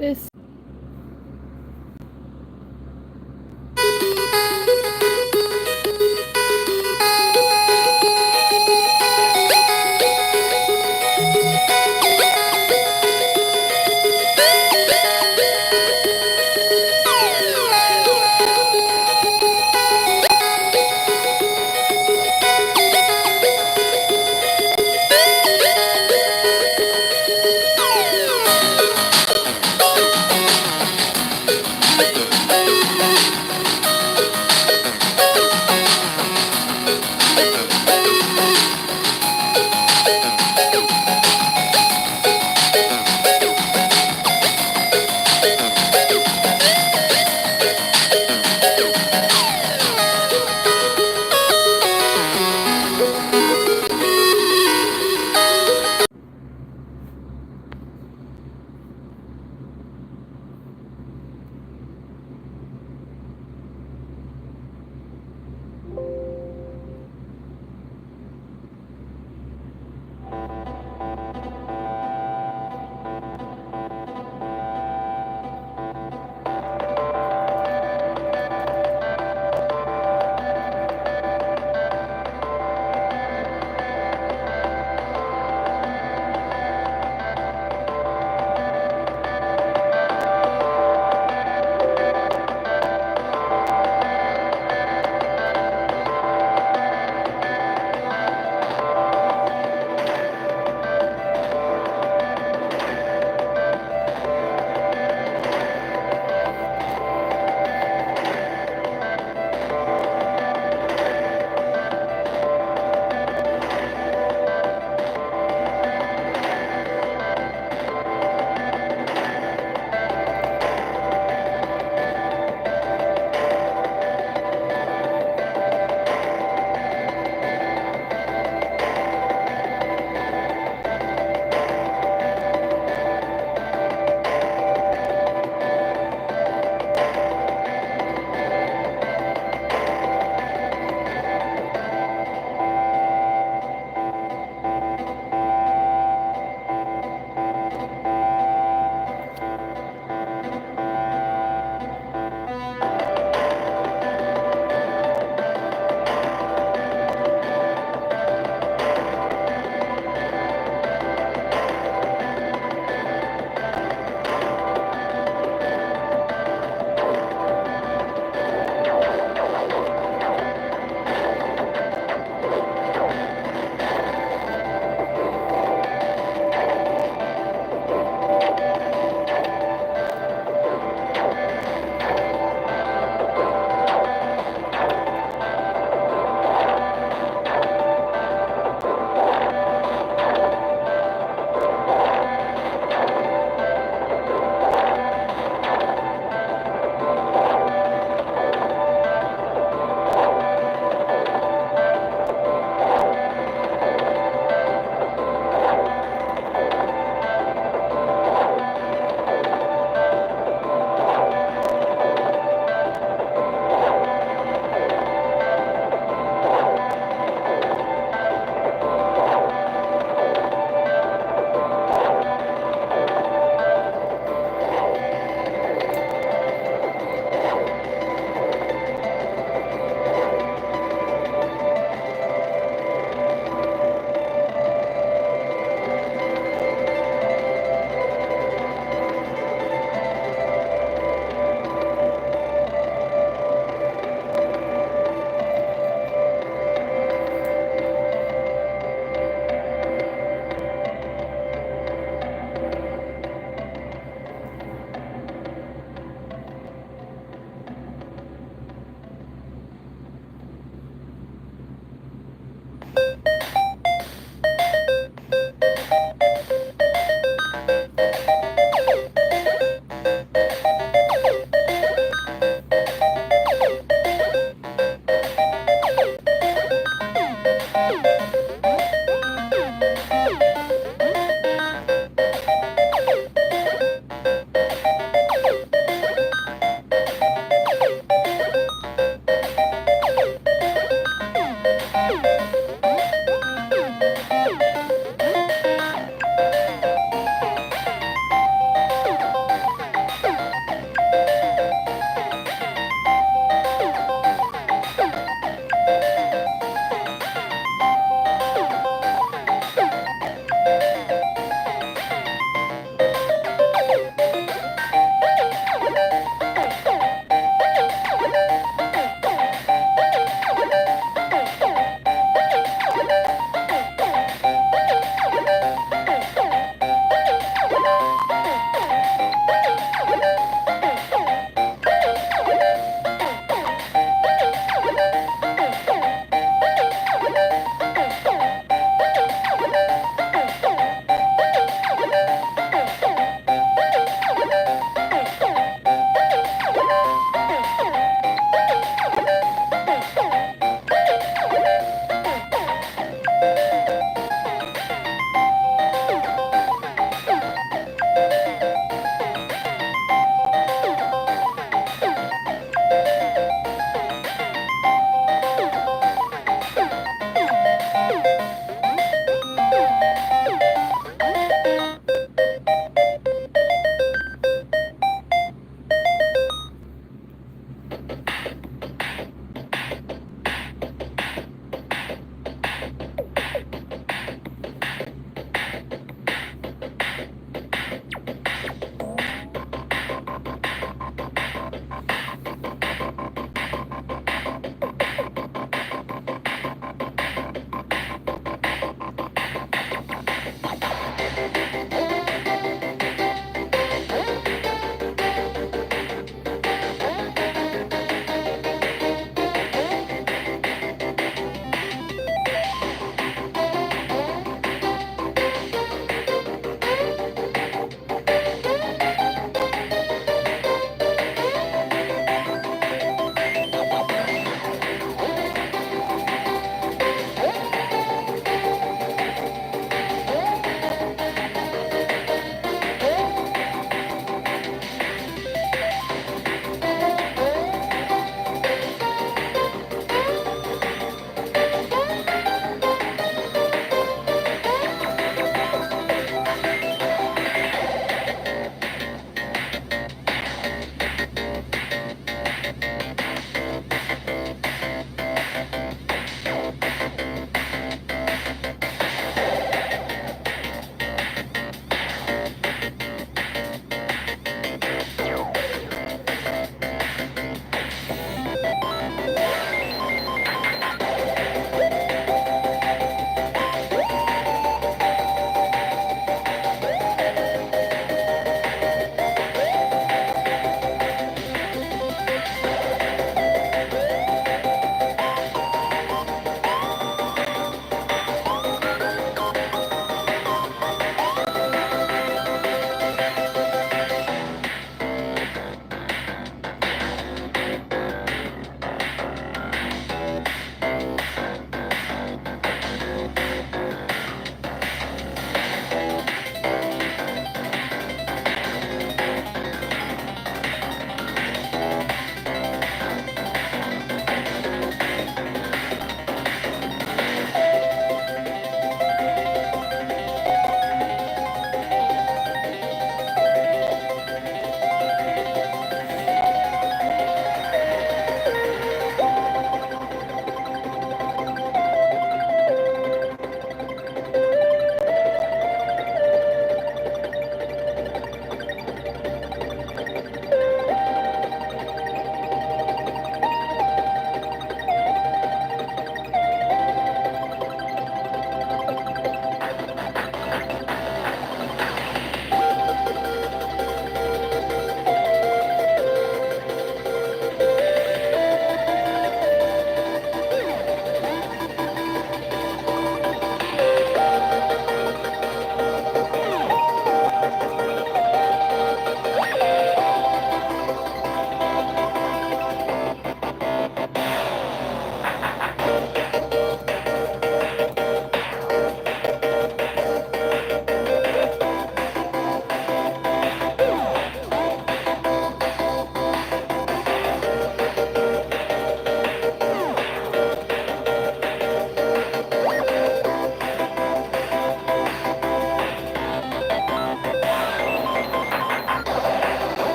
Ve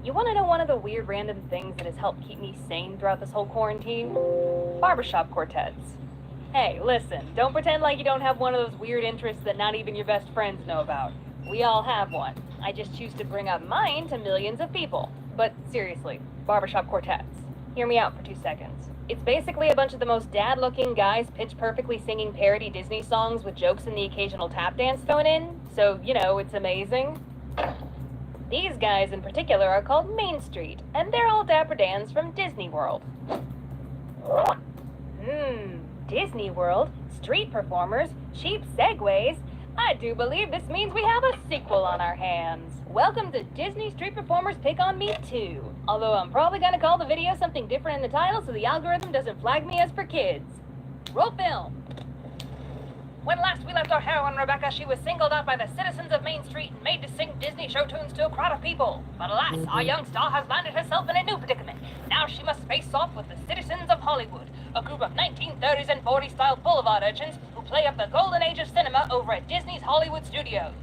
You want to know one of the weird random things that has helped keep me sane throughout this whole quarantine? Barbershop quartets. Hey, listen, don't pretend like you don't have one of those weird interests that not even your best friends know about. We all have one. I just choose to bring up mine to millions of people. But seriously, barbershop quartets. Hear me out for 2 seconds. It's basically a bunch of the most dad-looking guys pitch-perfectly singing parody Disney songs with jokes and the occasional tap dance thrown in, so, you know, it's amazing. These guys in particular are called Main Street, and they're all dapper dans from Disney World. Disney World, street performers, cheap segways. I do believe this means we have a sequel on our hands. Welcome to Disney Street Performers Pick on Me 2. Although I'm probably gonna call the video something different in the title so the algorithm doesn't flag me as for kids. Roll film. When last we left our heroine Rebecca, she was singled out by the citizens of Main Street and made to sing Disney show tunes to a crowd of people. But alas, our young star has landed herself in a new predicament. Now she must face off with the citizens of Hollywood, a group of 1930s and 40s style boulevard urchins who play up the golden age of cinema over at Disney's Hollywood Studios.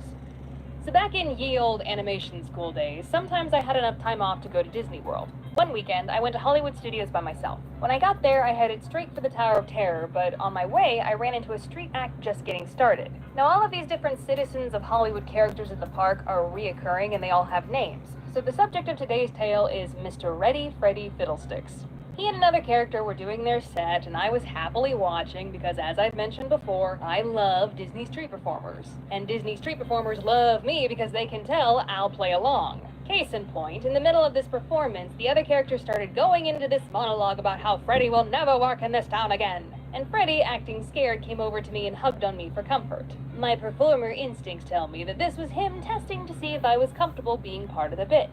So back in ye old animation school days, sometimes I had enough time off to go to Disney World. One weekend, I went to Hollywood Studios by myself. When I got there, I headed straight for the Tower of Terror, but on my way, I ran into a street act just getting started. Now, all of these different citizens of Hollywood characters at the park are reoccurring and they all have names. So the subject of today's tale is Mr. Ready Freddy Fiddlesticks. He and another character were doing their set, and I was happily watching because, as I've mentioned before, I love Disney street performers. And Disney street performers love me because they can tell I'll play along. Case in point, in the middle of this performance, the other character started going into this monologue about how Freddy will never work in this town again. And Freddy, acting scared, came over to me and hugged on me for comfort. My performer instincts tell me that this was him testing to see if I was comfortable being part of the bit.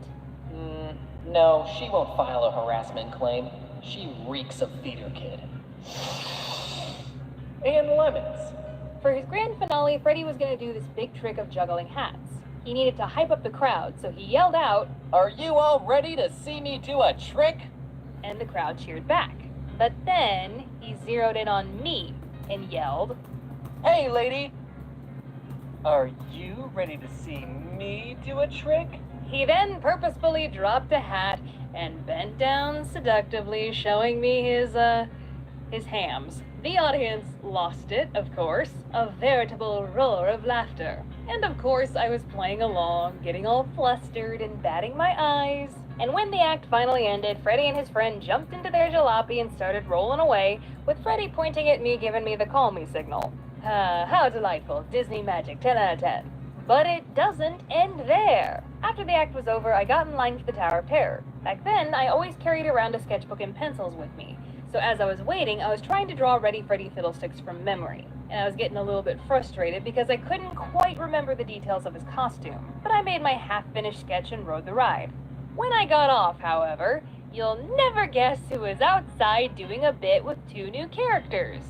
No, she won't file a harassment claim. She reeks of theater kid. And lemons. For his grand finale, Freddy was going to do this big trick of juggling hats. He needed to hype up the crowd, so he yelled out, "Are you all ready to see me do a trick?" And the crowd cheered back. But then he zeroed in on me and yelled, "Hey, lady! Are you ready to see me do a trick?" He then purposefully dropped a hat and bent down seductively, showing me his hams. The audience lost it, of course, a veritable roar of laughter. And of course, I was playing along, getting all flustered and batting my eyes. And when the act finally ended, Freddy and his friend jumped into their jalopy and started rolling away, with Freddy pointing at me, giving me the call me signal. How delightful. Disney magic, 10 out of 10. But it doesn't end there. After the act was over, I got in line for the Tower of Terror. Back then, I always carried around a sketchbook and pencils with me. So as I was waiting, I was trying to draw Ready Freddy Fiddlesticks from memory. And I was getting a little bit frustrated because I couldn't quite remember the details of his costume. But I made my half-finished sketch and rode the ride. When I got off, however, you'll never guess who was outside doing a bit with two new characters.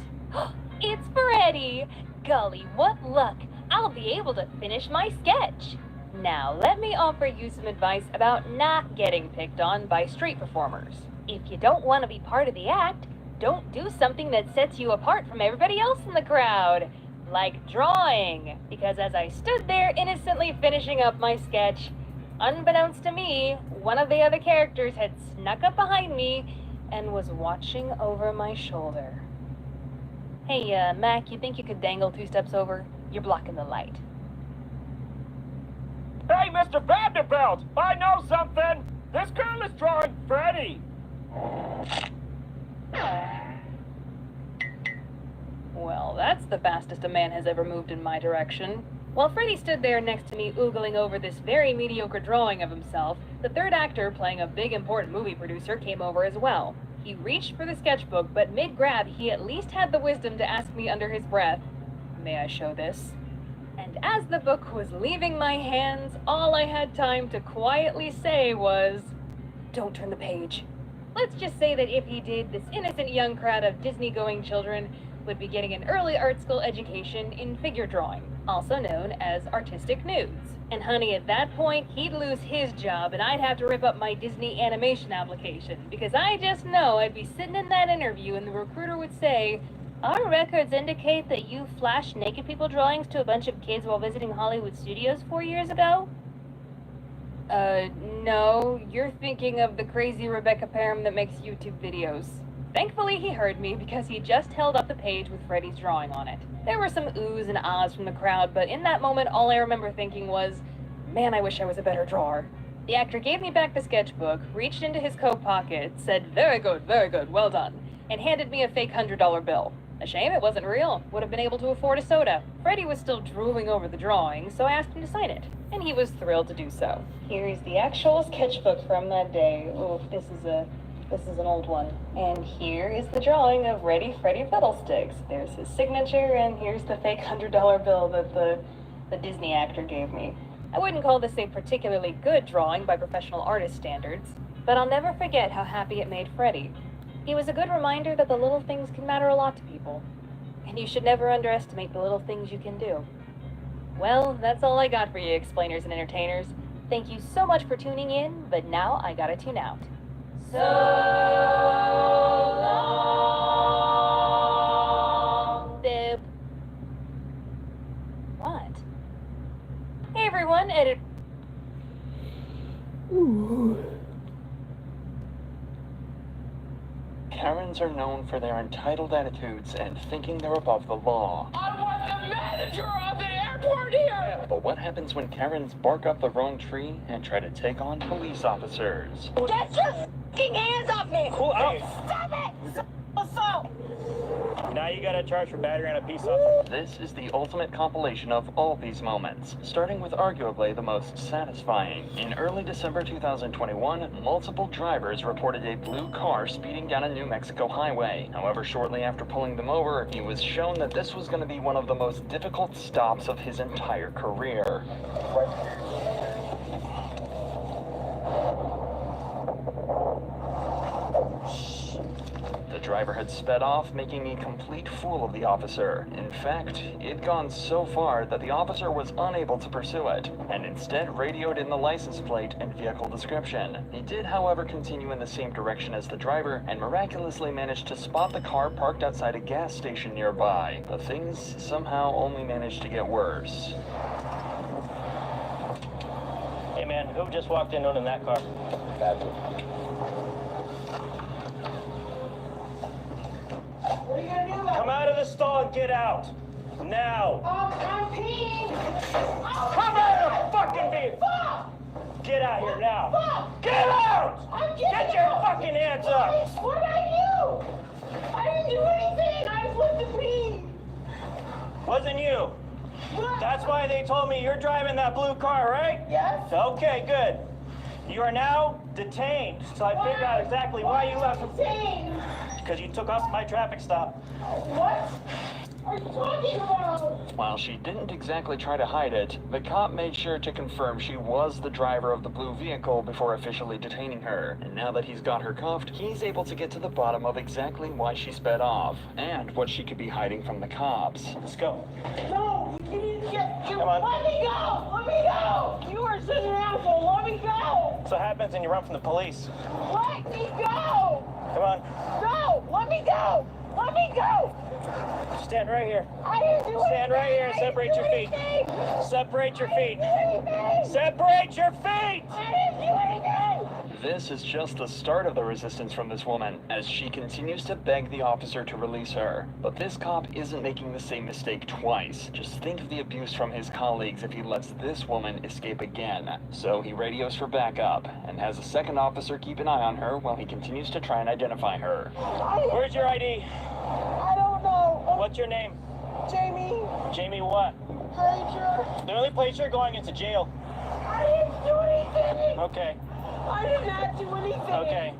It's Freddy! Golly, what luck! I'll be able to finish my sketch. Now, let me offer you some advice about not getting picked on by street performers. If you don't want to be part of the act, don't do something that sets you apart from everybody else in the crowd, like drawing. Because as I stood there innocently finishing up my sketch, unbeknownst to me, one of the other characters had snuck up behind me and was watching over my shoulder. Hey, Mac, you think you could dangle 2 steps over? You're blocking the light. Hey, Mr. Vanderbilt! I know something! This girl is drawing Freddy! Well, that's the fastest a man has ever moved in my direction. While Freddy stood there next to me oogling over this very mediocre drawing of himself, the third actor, playing a big important movie producer, came over as well. He reached for the sketchbook, but mid-grab, he at least had the wisdom to ask me under his breath, "May I show this?" And as the book was leaving my hands, all I had time to quietly say was, "Don't turn the page." Let's just say that if he did, this innocent young crowd of Disney-going children would be getting an early art school education in figure drawing, also known as artistic nudes. And honey, at that point, he'd lose his job and I'd have to rip up my Disney animation application, because I just know I'd be sitting in that interview and the recruiter would say, "Our records indicate that you flashed naked people drawings to a bunch of kids while visiting Hollywood Studios 4 years ago?" No, you're thinking of the crazy Rebecca Parham that makes YouTube videos. Thankfully, he heard me because he just held up the page with Freddy's drawing on it. There were some oohs and ahs from the crowd, but in that moment, all I remember thinking was, man, I wish I was a better drawer. The actor gave me back the sketchbook, reached into his coat pocket, said, very good, well done, and handed me a fake $100 bill. A shame it wasn't real. Would have been able to afford a soda. Freddie was still drooling over the drawing, so I asked him to sign it, and he was thrilled to do so. Here's the actual sketchbook from that day. Oh, this is an old one. And here is the drawing of Ready Freddy Fiddlesticks. There's his signature, and here's the fake $100 bill that the Disney actor gave me. I wouldn't call this a particularly good drawing by professional artist standards, but I'll never forget how happy it made Freddie. He was a good reminder that the little things can matter a lot to people, and you should never underestimate the little things you can do. Well, that's all I got for you, explainers and entertainers. Thank you so much for tuning in, but now I gotta tune out. So long, Bib. What? Hey everyone, Karens are known for their entitled attitudes and thinking they're above the law. I want the manager of the airport here! But what happens when Karens bark up the wrong tree and try to take on police officers? Get your f***ing hands off me! Stop it! Assault! Now you gotta charge for battery on a peace officer. This is the ultimate compilation of all these moments, starting with arguably the most satisfying. In early December 2021, multiple drivers reported a blue car speeding down a New Mexico highway. However, shortly after pulling them over, he was shown that this was going to be one of the most difficult stops of his entire career. The driver had sped off, making a complete fool of the officer. In fact, it had gone so far that the officer was unable to pursue it, and instead radioed in the license plate and vehicle description. He did, however, continue in the same direction as the driver, and miraculously managed to spot the car parked outside a gas station nearby. But things somehow only managed to get worse. Hey man, who just walked in on that car? What are you gonna do about Come out of the stall and get out! Now! I'm peeing! Come out of the fucking vehicle! Get out here now! Get out! Get your fucking hands up! What did I do? I didn't do anything! I just went to pee! Wasn't you? What? That's why they told me you're driving that blue car, right? Yes? Okay, good. You are now detained. So I figured out exactly why you left. Insane! Because you took off my traffic stop. What are you talking about? While she didn't exactly try to hide it, the cop made sure to confirm she was the driver of the blue vehicle before officially detaining her. And now that he's got her cuffed, he's able to get to the bottom of exactly why she sped off, and what she could be hiding from the cops. Let's go. No! You need to get... Come on. Let me go! Let me go! You are such an asshole! Let me go! That's what happens when you run from the police. Let me go! Come on. No! Let me go! Let me go! Stand right here. I didn't do Stand right here and anything. separate your feet. Separate your feet. I didn't do anything. Separate your feet! I didn't do anything. This is just the start of the resistance from this woman, as she continues to beg the officer to release her. But this cop isn't making the same mistake twice. Just think of the abuse from his colleagues if he lets this woman escape again. So he radios for backup, and has a second officer keep an eye on her while he continues to try and identify her. Where's your ID? I don't know. What's your name? Jamie Jamie what? Granger. The only place you're going is to jail. I didn't do anything. Okay. I did not do anything. Okay.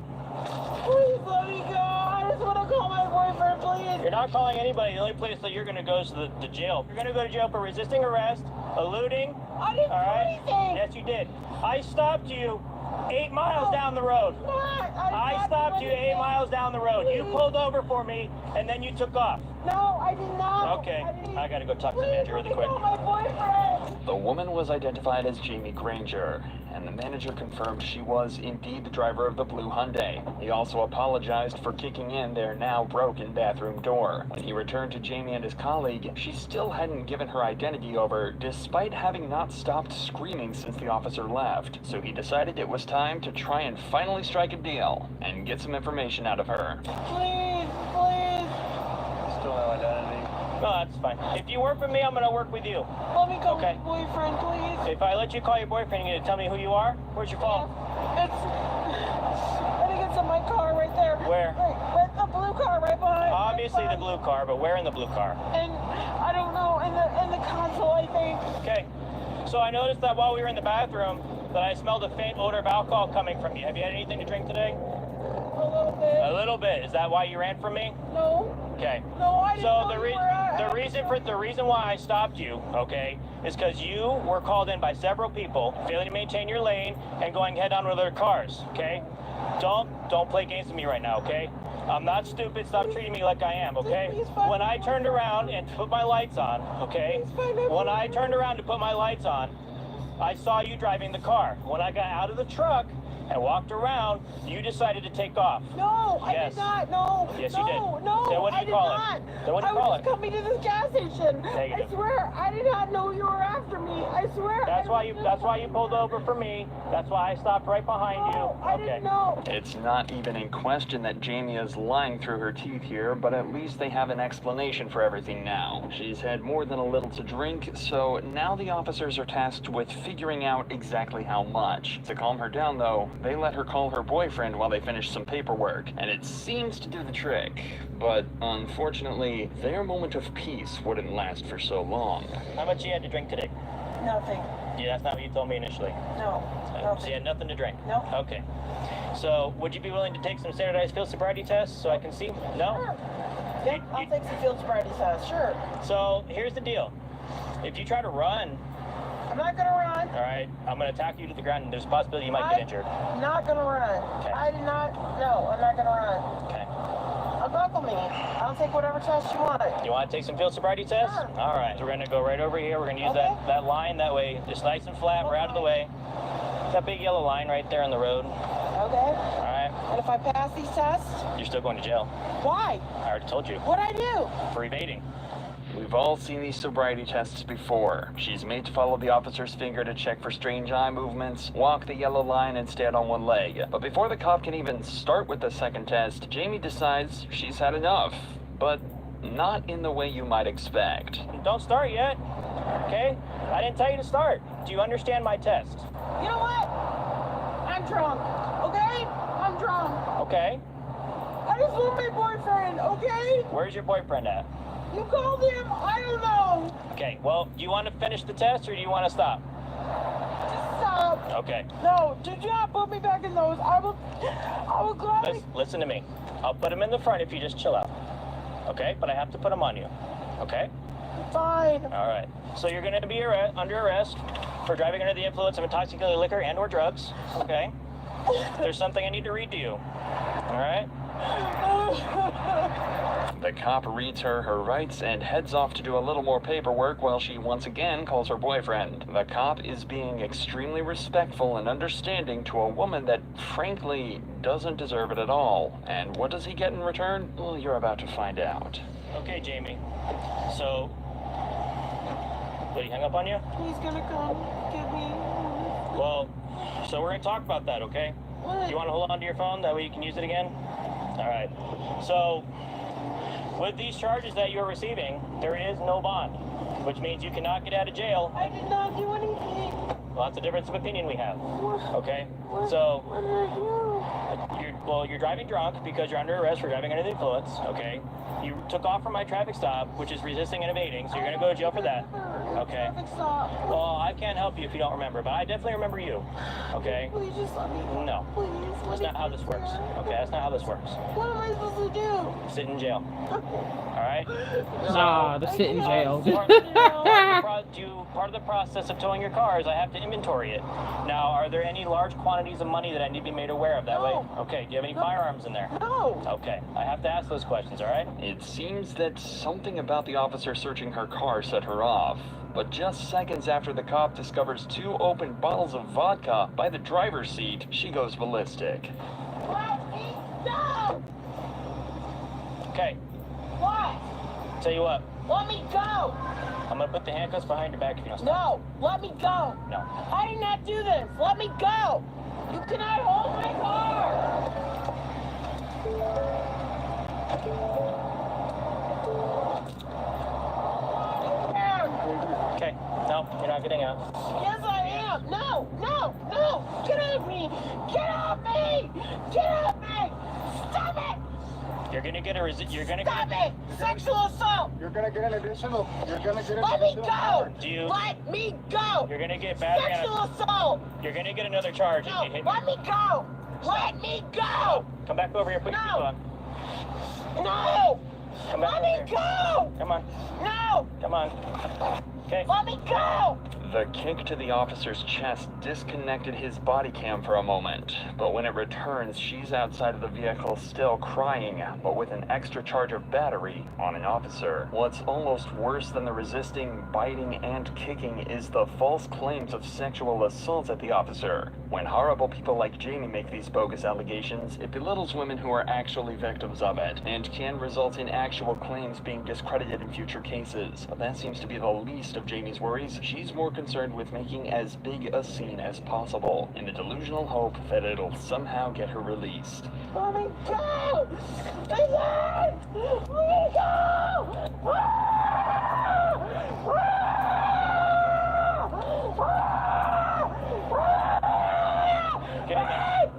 Please let me go. I just want to call my boyfriend, please. You're not calling anybody. The only place that you're going to go is the jail. You're going to go to jail for resisting arrest, eluding. I didn't All do right? anything. Yes, you did. I stopped you 8 miles down the road. I stopped you 8 miles down the road. You pulled over for me, and then you took off. No, I did not. Okay. didn't. I got to go talk to the manager really quick. Call my boyfriend. The woman was identified as Jamie Granger, and the manager confirmed she was indeed the driver of the blue Hyundai. He also apologized for kicking in their now broken bathroom door. When he returned to Jamie and his colleague, she still hadn't given her identity over, despite having not stopped screaming since the officer left. So he decided it was time to try and finally strike a deal and get some information out of her. Please, please. Still no identity. No, that's fine. If you work with me, I'm going to work with you. Let me call Okay. my boyfriend, please. If I let you call your boyfriend, you're going to tell me who you are? Where's your phone? I think it's in my car right there. Where? Right, the blue car right behind. Obviously the blue car, but where in the blue car? And I don't know, in the console, I think. Okay. So I noticed that while we were in the bathroom, that I smelled a faint odor of alcohol coming from you. Have you had anything to drink today? A little bit. A little bit. Is that why you ran from me? No. Okay. No, I didn't So know the you were at. the reason why I stopped you, okay, is because you were called in by several people failing to maintain your lane and going head on with other cars, okay? Don't play games with me right now, okay? I'm not stupid. Stop treating me like I am, okay? Please, fine. When I turned around and put my lights on, okay? Please, fine, When I turned around to put my lights on, I saw you driving the car. When I got out of the truck and walked around, you decided to take off. No, I Yes. did not. No. Yes, no, you did. No, Then what do I you did call it? not. Then what do you I call was it? just coming to this gas station. Negative. I swear, I did not know you were after me. I swear. That's why you pulled over for me. That's why I stopped right behind you. No, I Okay. didn't know. It's not even in question that Jamie is lying through her teeth here, but at least they have an explanation for everything now. She's had more than a little to drink, so now the officers are tasked with figuring out exactly how much. To calm her down, though, they let her call her boyfriend while they finish some paperwork, and it seems to do the trick. But unfortunately, their moment of peace wouldn't last for so long. How much you had to drink today? Nothing. Yeah, that's not what you told me initially. No. So you Nothing. had nothing to drink? No. Okay. So, would you be willing to take some standardized field sobriety tests so I can see? No? Sure. Yep, I'll take some field sobriety tests. Sure. So, here's the deal. If you try to run, I'm not gonna run. all right, I'm going to tackle you to the ground and there's a possibility you might get injured. I'm not gonna run. Okay. I did not. No, I'm not gonna run. Okay. Buckle me. I'll take whatever test you want. You want to take some field sobriety tests? Sure. All right. So we're going to go right over here. We're going to use Okay. that line that way. Just nice and flat. We're out of the way. That big yellow line right there on the road. Okay. All right. And if I pass these tests, You're still going to jail. why? I already told you. What'd I do? For evading. We've all seen these sobriety tests before. She's made to follow the officer's finger to check for strange eye movements, walk the yellow line, and stand on one leg. But before the cop can even start with the second test, Jamie decides she's had enough. But not in the way you might expect. Don't start yet. Okay? I didn't tell you to start. Do you understand my test? You know what? I'm drunk. Okay? I'm drunk. Okay. I just want my boyfriend. Okay? Where's your boyfriend at? You called him. I don't know. Okay. Well, do you want to finish the test or do you want to stop? Just stop. Okay. No, do not put me back in those. I will gladly. Listen to me. I'll put him in the front if you just chill out. Okay? But I have to put him on you. Okay? Fine. All right. So you're going to be under arrest for driving under the influence of intoxicating liquor and or drugs. Okay? There's something I need to read to you. All right? The cop reads her rights and heads off to do a little more paperwork while she once again calls her boyfriend. The cop is being extremely respectful and understanding to a woman that, frankly, doesn't deserve it at all. And what does he get in return? Well, you're about to find out. Okay, Jamie. So, what, he hung up on you? He's gonna come get me. Well, so we're going to talk about that, okay? What? Do you want to hold on to your phone? That way you can use it again? All right. So, with these charges that you're receiving, there is no bond, which means you cannot get out of jail. I did not do anything. Well, that's a difference of opinion we have, What? okay? What? So, What did I do? you're driving drunk because you're under arrest for driving under the influence, okay? You took off from my traffic stop, which is resisting and evading, so you're going to go to jail for that. Okay. Traffic stop. Well, I can't help you if you don't remember, but I definitely remember you, okay? Please just let me go. No. Please. That's not how this works, okay? That's not how this works. What am I supposed to do? Sit in jail, all right? Nah, to sit in jail. Part of the process of towing your car is I have to inventory it. Now, are there any large quantities of money that I need to be made aware of that way? No. Okay, do you have any firearms in there? No. Okay, I have to ask those questions, all right? It seems that something about the officer searching her car set her off. But just seconds after the cop discovers 2 open bottles of vodka by the driver's seat, she goes ballistic. Let me go. Okay, What? tell you what, Let me go. I'm gonna put the handcuffs behind your back if you don't stop. No. Let me go. No. I did not do this. Let me go. You cannot hold my car. Okay, no, you're not getting out. Yes, I am. No, no, no. Get off me. Get off me. Get off me. Stop it. You're gonna get a you're gonna Stop get. it! Sexual assault! You're gonna get an additional. Let me go! Do you? Let me go! You're gonna get battery on Sexual assault! You're gonna get another charge if No, you hit me. let me go! Let me go! Come back over here. Put your No. seatbelt on. No! Come back Let over me here. go! Come on. No! Come on. Okay. Let me go! The kick to the officer's chest disconnected his body cam for a moment, but when it returns, she's outside of the vehicle still crying, but with an extra charge of battery on an officer. What's almost worse than the resisting, biting, and kicking is the false claims of sexual assault at the officer. When horrible people like Jamie make these bogus allegations, it belittles women who are actually victims of it, and can result in actual claims being discredited in future cases. But that seems to be the least of Jamie's worries. She's more concerned with making as big a scene as possible, in the delusional hope that it'll somehow get her released. Let me go! Let me go! Get in there.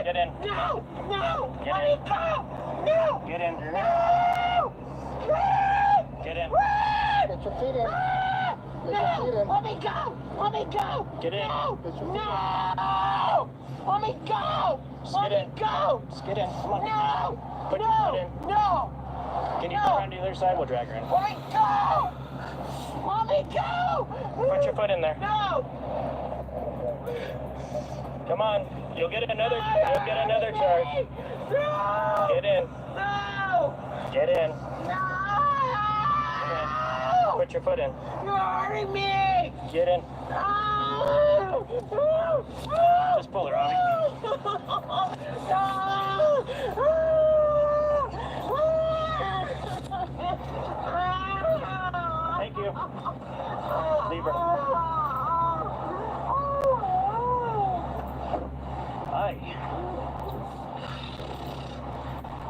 Get in. No! No! Get Let in. me go! No! Get in. No! Get in. Get your feet in. No! Let me go! Let me go! Get in. No! No! Let me go! Let get me in. go! Just get in. Come on. No! Put your foot in. No! Can you No. go around to the other side? We'll drag her in. Let me go! Let me go! Put your foot in there. No! Come on. You'll get another charge. No! Get in. No! Get in. No! Put your foot in. You're hurting me! Get in. No! Just pull her out. Thank you. Leave her. Hi.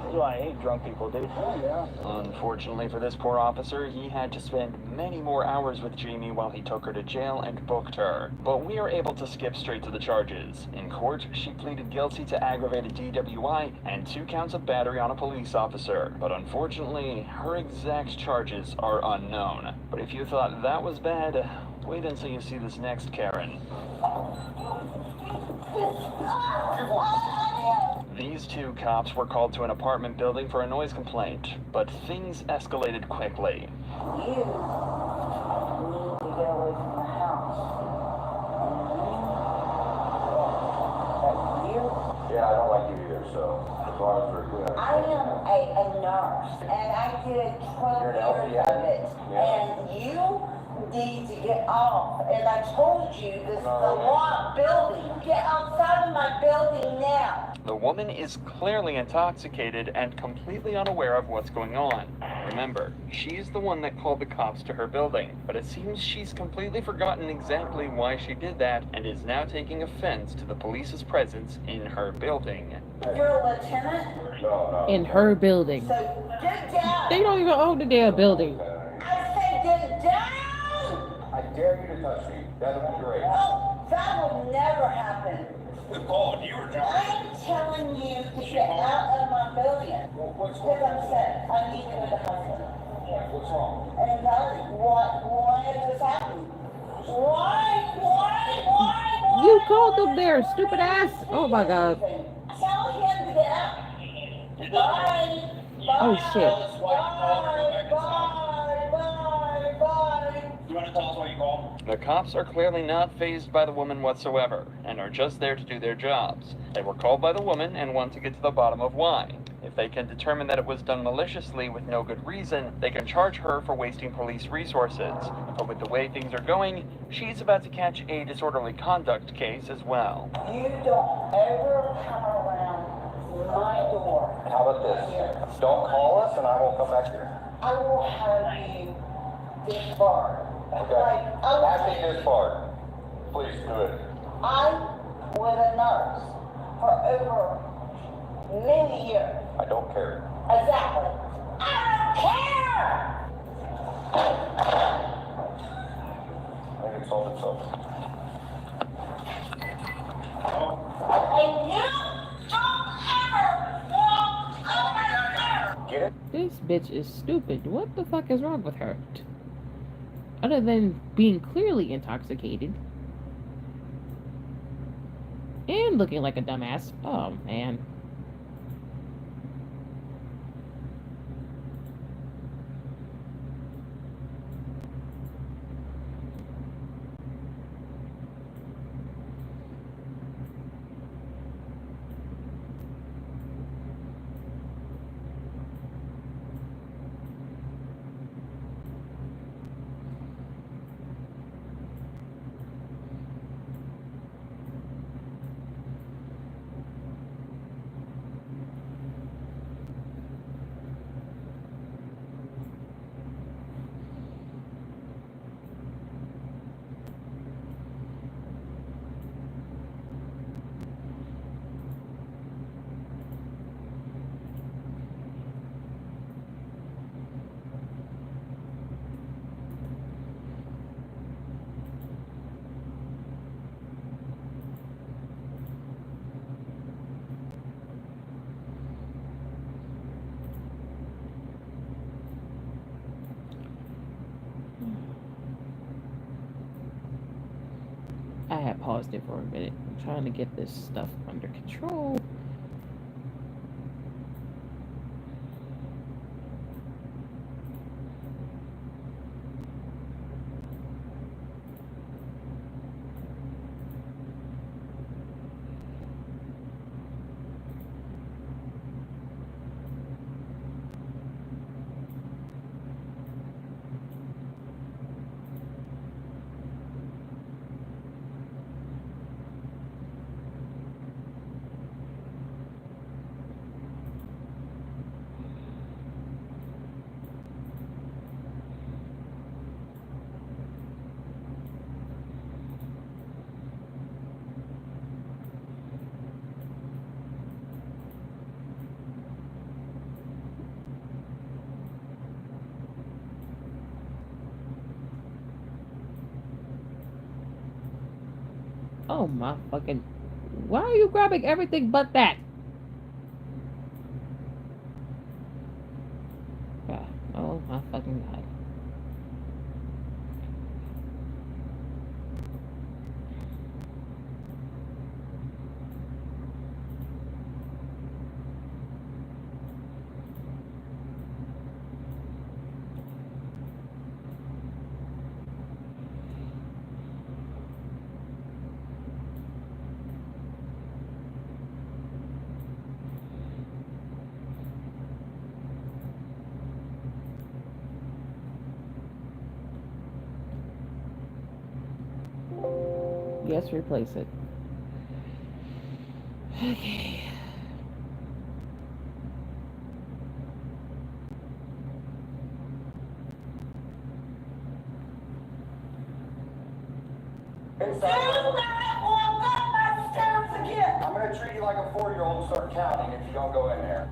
This is why I hate drunk people, dude. Yeah. Unfortunately for this poor officer, he had to spend many more hours with Jamie while he took her to jail and booked her. But we are able to skip straight to the charges. In court, she pleaded guilty to aggravated DWI and 2 counts of battery on a police officer. But unfortunately, her exact charges are unknown. But if you thought that was bad, wait until you see this next Karen. These 2 cops were called to an apartment building for a noise complaint, but things escalated quickly. You need to get away from the house. You? Yeah, I don't like you either, so as long as we're clear. I am a nurse, and I did 12 You're an years LPN? of it. Yeah. And you need to get off. And I told you, this is a No. locked building. Get outside of my building now. The woman is clearly intoxicated and completely unaware of what's going on. Remember, she's the one that called the cops to her building, but it seems she's completely forgotten exactly why she did that and is now taking offense to the police's presence in her building. You're a lieutenant, No. In her building. so get down. They don't even own the damn building. I said get down. I dare you to touch me. That'll be great. Oh, that would never happen. Paul, you were I'm telling you to get out of my building. What's Because I'm sick. I need to go to the hospital. What's wrong? Anxiety. Why is this happening? Why? You called them there, stupid ass. Oh my god. Tell him to get out. Bye. Oh shit. Bye. You want to tell us why you called? The cops are clearly not fazed by the woman whatsoever, and are just there to do their jobs. They were called by the woman and want to get to the bottom of why. If they can determine that it was done maliciously with no good reason, they can charge her for wasting police resources. But with the way things are going, she's about to catch a disorderly conduct case as well. You don't ever come around my door. How about this? Don't call us and I won't come back here. I will have you disbarred. Okay. Like, I will Have take- me disbarred. Please do it. I was a nurse for over many years. I don't care. Exactly. I don't care! I think it's all itself. And you don't ever walk bitch is stupid. What the fuck is wrong with her? Other than being clearly intoxicated. And looking like a dumbass. Oh, man. I had paused it for a minute. I'm trying to get this stuff under control. Oh my fucking... Why are you grabbing everything but that? God. Oh my fucking god. Yes, replace it. Okay. I'm gonna treat you like a 4-year-old and start counting if you don't go in there.